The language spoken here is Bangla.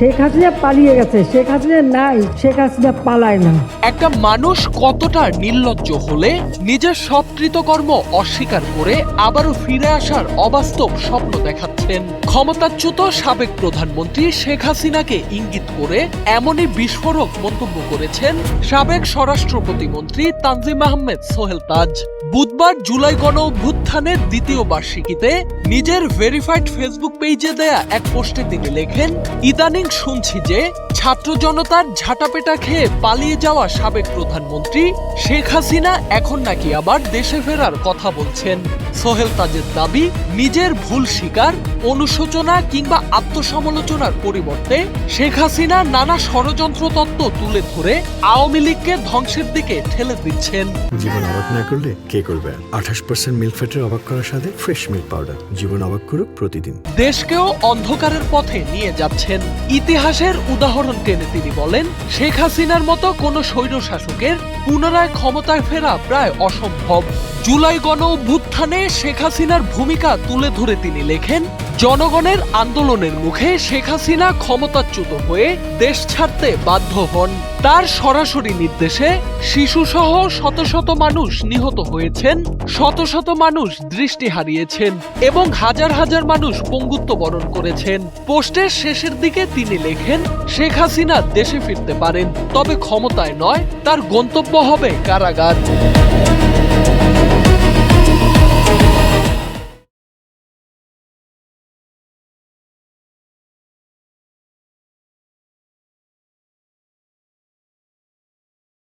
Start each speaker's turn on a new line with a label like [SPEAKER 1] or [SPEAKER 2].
[SPEAKER 1] শেখ হাসিনা পালিয়ে গেছে, শেখ হাসিনা নাই, শেখ হাসিনা পালায় না।
[SPEAKER 2] একটা মানুষ কতটা নির্লজ্জ হলে নিজের সব কৃতকর্ম অস্বীকার করে আবারও ফিরে আসার অবাস্তব স্বপ্ন দেখাচ্ছেন। ক্ষমতাচ্যুত সাবেক প্রধানমন্ত্রী শেখ হাসিনাকে ইঙ্গিত করে এমনই বিস্ফোরক মন্তব্য করেছেন সাবেক স্বরাষ্ট্র প্রতিমন্ত্রী তানজিম আহমেদ সোহেল তাজ। বুধবার জুলাই গণঅভ্যুত্থানের দ্বিতীয় বার্ষিকীতে নিজের ভেরিফাইড ফেসবুক পেজে দেয়া এক পোস্টে তিনি লেখেন, ইদানিং শুনছি যে ছাত্র জনতার ঝাঁটাপেটা খেয়ে পালিয়ে যাওয়া সাবেক প্রধানমন্ত্রী শেখ হাসিনা এখন নাকি আবার দেশে ফেরার কথা বলছেন। সোহেল তাজের দাবি, নিজের ভুল স্বীকার, অনুশোচনা কিংবা আত্মসমালোচনার পরিবর্তে শেখ হাসিনা নানা ষড়যন্ত্র তত্ত্ব তুলে ধরে আওয়ামী লীগকে ধ্বংসের দিকে ঠেলে দিচ্ছেন।
[SPEAKER 3] জীবন অবাক না করলে কে করবে? 28% মিল্ক ফ্যাটের অবাক করার সাথে ফ্রেশ মিল্ক পাউডার। জীবন অবাক করুক প্রতিদিন।
[SPEAKER 2] দেশকেও অন্ধকারের পথে নিয়ে যাচ্ছেন। ইতিহাসের উদাহরণ টেনে তিনি বলেন, শেখ হাসিনার মতো কোন স্বৈরশাসকের পুনরায় ক্ষমতায় ফেরা প্রায় অসম্ভব। জুলাই গণঅভ্যুত্থানে শেখ হাসিনার ভূমিকা তুলে ধরে তিনি লেখেন, জনগণের আন্দোলনের মুখে শেখ হাসিনা ক্ষমতাচ্যুত হয়ে দেশ ছাড়তে বাধ্য হন। তার সরাসরি নির্দেশে শিশুসহ শত শত মানুষ নিহত হয়েছেন, শত শত মানুষ দৃষ্টি হারিয়েছেন এবং হাজার হাজার মানুষ পঙ্গুত্ব বরণ করেছেন। পোস্টের শেষের দিকে তিনি লেখেন, শেখ হাসিনা দেশে ফিরতে পারেন, তবে ক্ষমতায় নয়, তার গন্তব্য হবে কারাগার।